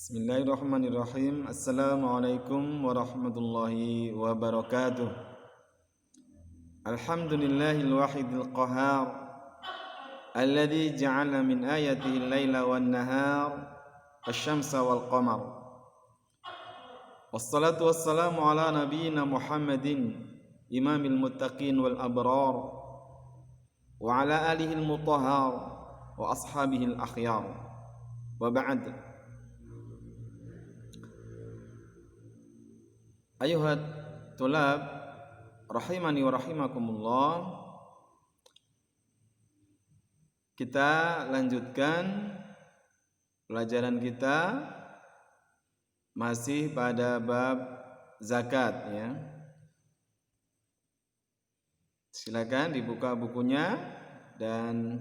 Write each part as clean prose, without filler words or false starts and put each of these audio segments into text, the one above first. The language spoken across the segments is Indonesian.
Bismillahirrahmanirrahim. Assalamualaikum warahmatullahi wabarakatuh. Alhamdulillahil wahidil qahar alladzi ja'ala min ayatihi al-laila wan nahar asy-syamsa wal qamar. Wassalatu wassalamu ala nabiyyina Muhammadin imamil muttaqin wal abrar wa ala alihi al-mutahhar wa ashabihi al-akhyar. Wa ba'd. Ayuhat tulab rahimani wa rahimakumullah. Kita lanjutkan pelajaran kita masih pada bab zakat ya. Silakan dibuka bukunya dan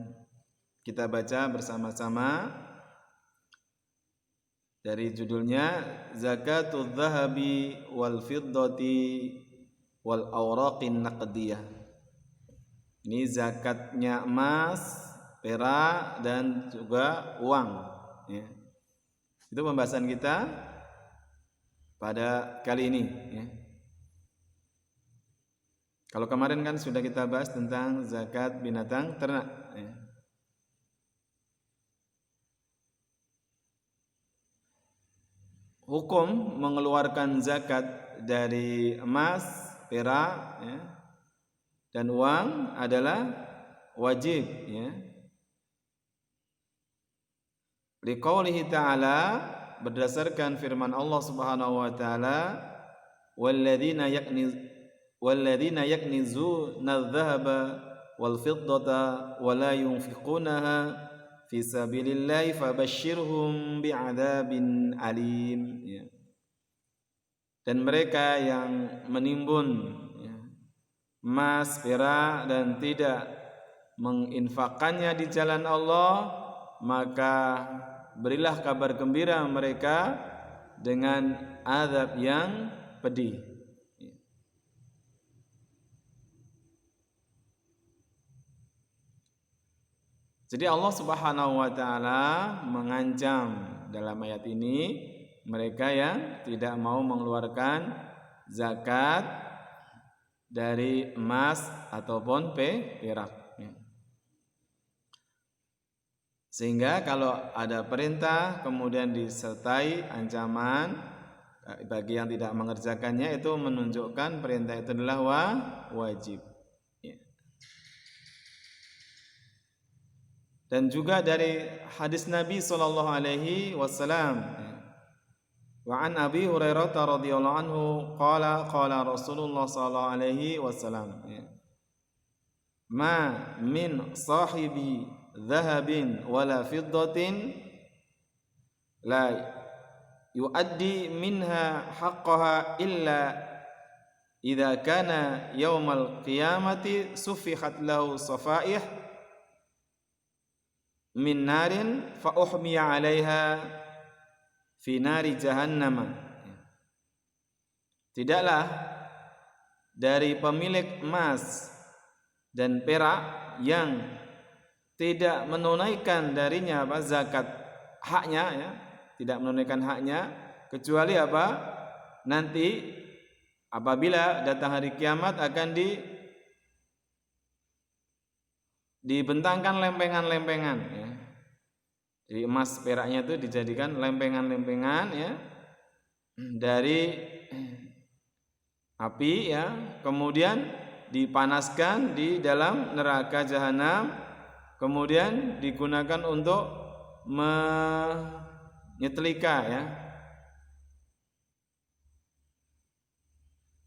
kita baca bersama-sama. Dari judulnya Zakatul Dhahabi wal Fiddati wal Awraqin Naqdiyah. Ini zakatnya emas, perak dan juga uang ya. Itu pembahasan kita pada kali ini ya. Kalau kemarin kan sudah kita bahas tentang zakat binatang ternak ya. Hukum mengeluarkan zakat dari emas, perak ya, dan uang adalah wajib ya. Liqaulihi ta'ala, berdasarkan firman Allah Subhanahu wa taala, walladzina yaknizuna adh-dhahaba wal fiddata wa la yunfiqunaha fi sabilillahi fabashshirhum bi'adzabin alim ya. Dan mereka yang menimbun ya, emas, perak dan tidak menginfakkannya di jalan Allah, maka berilah kabar gembira mereka dengan azab yang pedih. Jadi Allah Subhanahu wa taala mengancam dalam ayat ini mereka yang tidak mau mengeluarkan zakat dari emas ataupun perak. Sehingga kalau ada perintah kemudian disertai ancaman bagi yang tidak mengerjakannya, itu menunjukkan perintah itu adalah wajib. Dan juga dari hadis Nabi sallallahu alaihi wasallam, wa an Abi Hurairah radhiyallahu anhu qala Rasulullah sallallahu alaihi wasallam, ma min sahibi dhahabin wala fiddatin la yuaddi minha haqqaha illa idza kana yaumal qiyamati sufihat lahu safaih min narin fa uhmiya 'alaiha fi nari jahannam. Tidaklah dari pemilik emas dan perak yang tidak menunaikan darinya zakat haknya ya, tidak menunaikan haknya, kecuali apa? Nanti apabila datang hari kiamat akan dibentangkan lempengan-lempengan ya. Jadi emas peraknya itu dijadikan lempengan-lempengan ya dari api ya, kemudian dipanaskan di dalam neraka jahanam, kemudian digunakan untuk menyetrika ya.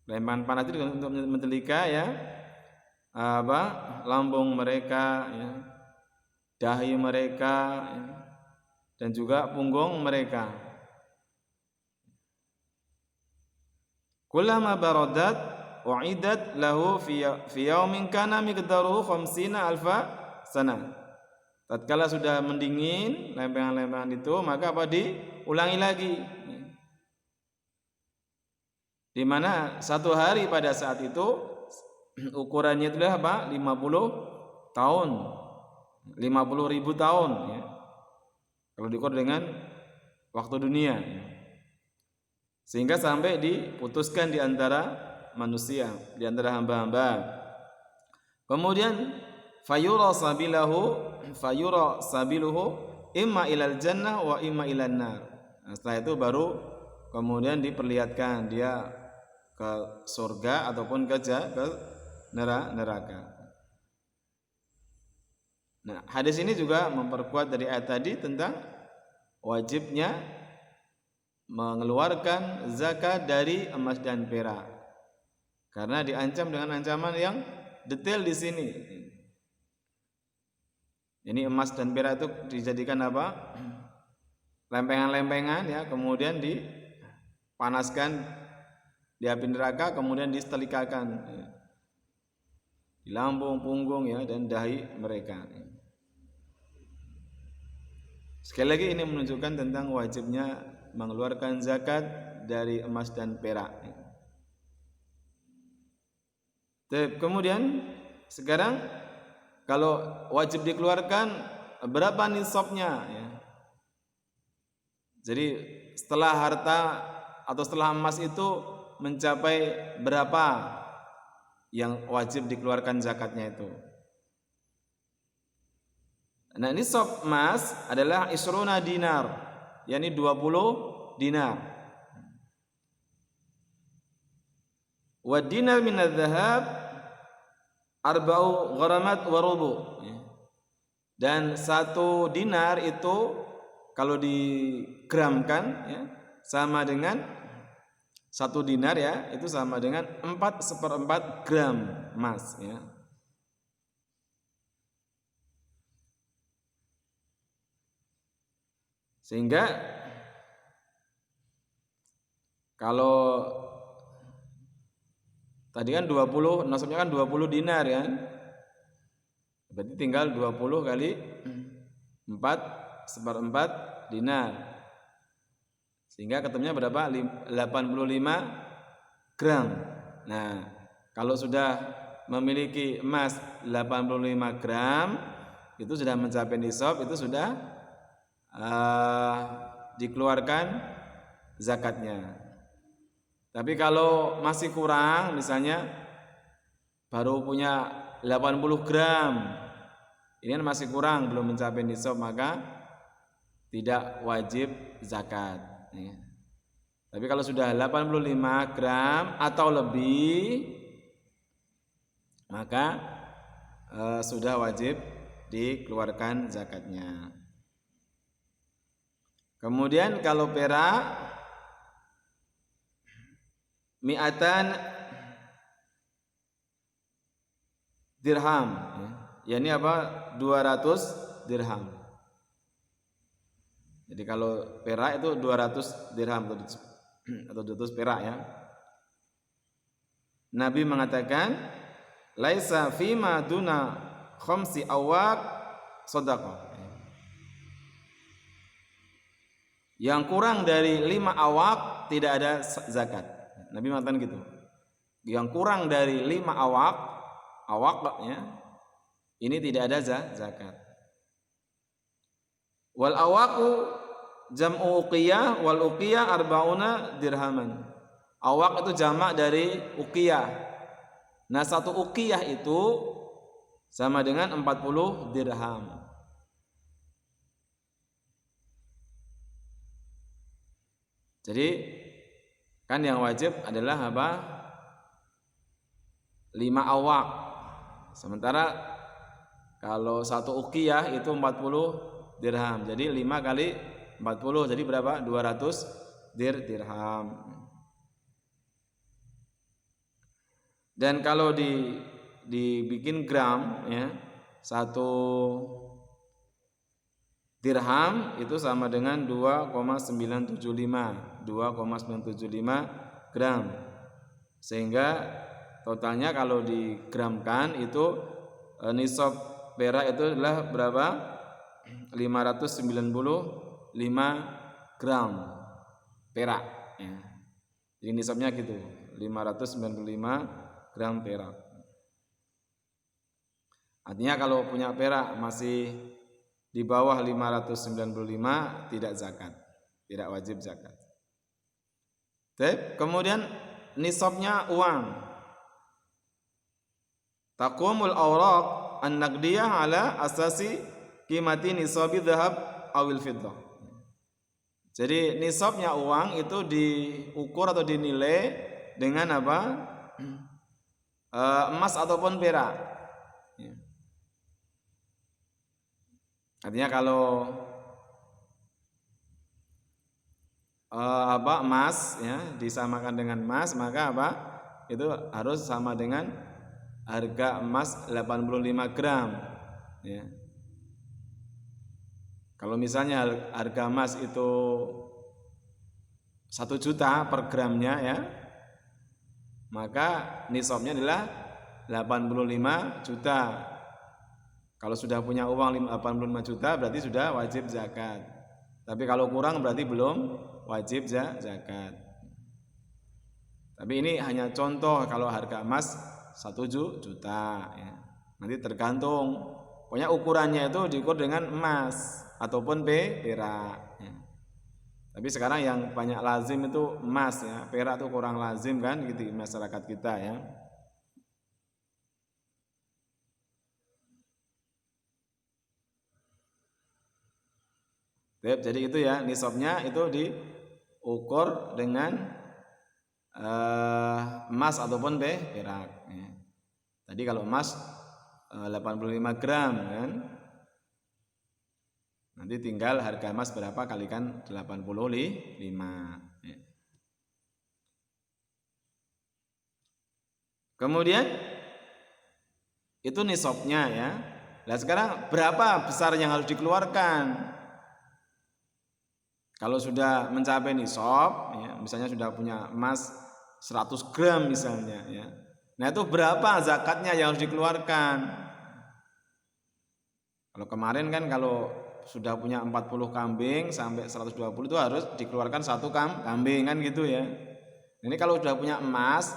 Lempengan panas itu untuk menyetrika ya lambung mereka ya, dahi mereka ya, dan juga punggung mereka. Kullama baradat u'idat lahu fi yaumin kana miqdaruhu 50 alfa sana. Tatkala sudah mendingin lempengan-lempengan itu, maka diulangi lagi. Di mana satu hari pada saat itu ukurannya itu adalah 50 tahun. 50.000 tahun ya. Kalau diukur dengan waktu dunia, sehingga sampai diputuskan di antara manusia, di antara hamba-hamba. Kemudian fayura sabiluhu imma ilal jannah wa imma ilan nar. Nah, setelah itu baru kemudian diperlihatkan dia ke surga ataupun ke neraka. Nah, hadis ini juga memperkuat dari ayat tadi tentang wajibnya mengeluarkan zakat dari emas dan perak, karena diancam dengan ancaman yang detail di sini. Ini emas dan perak itu dijadikan apa? Lempengan-lempengan ya, kemudian dipanaskan di api neraka, kemudian disetrikakan di lambung, punggung ya, dan dahi mereka. Sekali lagi ini menunjukkan tentang wajibnya mengeluarkan zakat dari emas dan perak. Kemudian sekarang kalau wajib dikeluarkan, berapa nisabnya ya? Jadi setelah harta atau setelah emas itu mencapai berapa yang wajib dikeluarkan zakatnya itu? Nah, nisab emas adalah isruna dinar, yakni 20 dinar. Wa dinar min adz-dzahab arba'u gharamat wa rubu. Dan 1 dinar itu kalau digramkan ya, sama dengan 1 dinar ya, itu sama dengan 4/4 gram emas ya. Sehingga kalau tadi kan 20, nasabnya kan 20 dinar ya. Berarti tinggal 20 kali 4/4 dinar. Sehingga ketemunya berapa? 85 gram. Nah, kalau sudah memiliki emas 85 gram, itu sudah mencapai nisab, itu sudah dikeluarkan zakatnya. Tapi kalau masih kurang, misalnya baru punya 80 gram, ini masih kurang, belum mencapai nisab, maka tidak wajib zakat ya. Tapi kalau sudah 85 gram atau lebih, maka sudah wajib dikeluarkan zakatnya. Kemudian kalau perak mi'atan dirham ya. Ini apa? 200 dirham. Jadi kalau perak itu 200 dirham atau 200 perak ya. Nabi mengatakan laisa fima duna khamsi awaq shadaqah. Yang kurang dari 5 awaq tidak ada zakat. Nabi mengatakan gitu. Yang kurang dari 5 awaq ya, ini tidak ada zakat. Wal awaqu jam'u uqiyah wal uqiyah arba'una dirhaman. Awaq itu jamak dari uqiyah. Nah, 1 uqiyah itu sama dengan 40 dirham. Jadi kan yang wajib adalah apa? 5 awaq. Sementara kalau 1 uqiyah itu 40 dirham. Jadi 5 kali 40 jadi berapa? 200 dirham. Dan kalau dibikin gram ya, 1 dirham itu sama dengan 2,975 gram. Sehingga totalnya kalau digramkan itu nisab perak itu adalah berapa? 595 gram perak ya. Jadi nisabnya gitu, 595 gram perak. Artinya kalau punya perak masih di bawah 595 tidak zakat. tidak wajib zakat. Kemudian nisabnya uang. Taqumul awraq an-naqdiyah ala asasi qimati nisabi dhahab awil fiddah. Jadi nisabnya uang itu diukur atau dinilai dengan apa? Emas ataupun perak. Artinya kalau emas ya disamakan dengan emas, maka apa? Itu harus sama dengan harga emas 85 gram ya. Kalau misalnya harga emas itu 1 juta per gramnya ya, maka nisabnya adalah 85 juta. Kalau sudah punya uang 85 juta berarti sudah wajib zakat. Tapi kalau kurang berarti belum wajib zakat. Tapi ini hanya contoh kalau harga emas 1 juta ya. Nanti tergantung. Pokoknya ukurannya itu diukur dengan emas ataupun perak ya. Tapi sekarang yang banyak lazim itu emas ya. Perak itu kurang lazim kan gitu di masyarakat kita ya. Jadi itu ya, nisabnya itu diukur dengan emas ataupun perak ya. Tadi kalau emas 85 gram kan, nanti tinggal harga emas berapa kalikan 85 ya. Kemudian itu nisabnya ya. Nah sekarang berapa besar yang harus dikeluarkan? Kalau sudah mencapai nisab, ya, misalnya sudah punya emas 100 gram misalnya, ya. Nah itu berapa zakatnya yang harus dikeluarkan? Kalau kemarin kan kalau sudah punya 40 kambing sampai 120 itu harus dikeluarkan 1 kambing kan gitu ya. Ini kalau sudah punya emas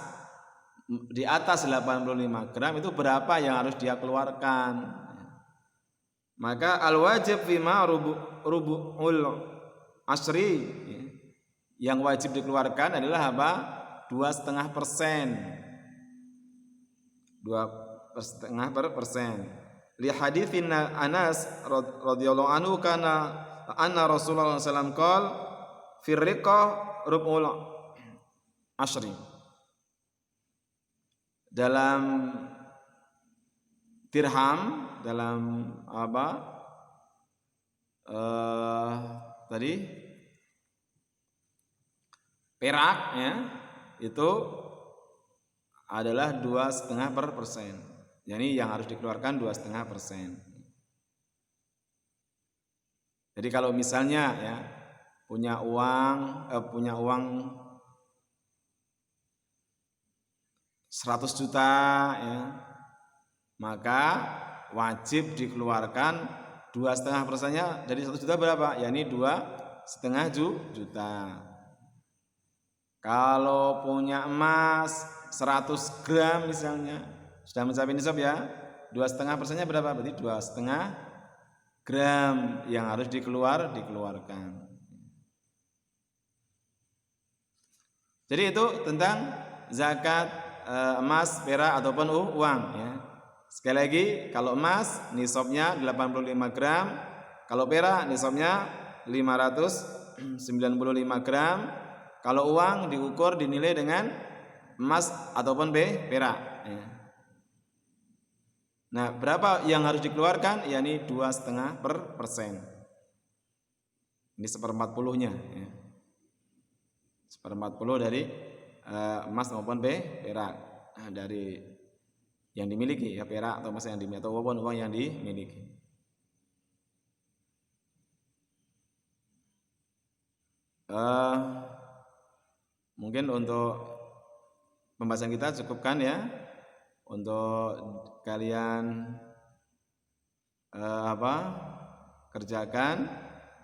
di atas 85 gram itu berapa yang harus dia keluarkan? Maka al-wajib fima rubu'ul asri yang wajib dikeluarkan adalah apa? 2,5%. 2,5%. Li haditsin Anas radhiyallahu anhu kana anna Rasulullah sallallahu alaihi wasallam qala firriqa rub'ul asri. Dalam dirham, dalam apa? Tadi perak ya itu adalah 2,5%. Jadi yang harus dikeluarkan 2,5%. Jadi kalau misalnya ya punya uang 100 juta ya, maka wajib dikeluarkan 2,5%-nya dari 1 juta berapa? Ya ini 2,5 juta. Kalau punya emas 100 gram misalnya sudah mencapai nisab ya, 2,5%-nya berapa? Berarti 2,5 gram yang harus dikeluarkan. Jadi itu tentang zakat emas, perak ataupun uang ya. Sekali lagi, kalau emas nisabnya 85 gram, kalau perak nisabnya 595 gram, kalau uang diukur dinilai dengan emas ataupun perak ya. Nah, berapa yang harus dikeluarkan? Yakni 2,5%. Ini 1/40-nya ya. 1/40 dari emas maupun perak. Nah, dari yang dimiliki ya, perak atau emas yang dimiliki atau uang yang dimiliki. Mungkin untuk pembahasan kita cukupkan ya. Untuk kalian kerjakan,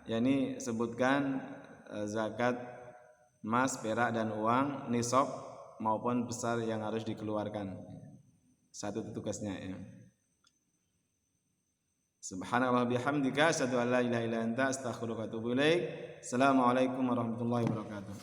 yakni sebutkan zakat emas, perak dan uang nisab maupun besar yang harus dikeluarkan. Satu tugasnya ya. Subhanallah bihamdika asyhadu an la ilaha illa anta astaghfiruka wa atubu ilaik. Assalamualaikum warahmatullahi wabarakatuh.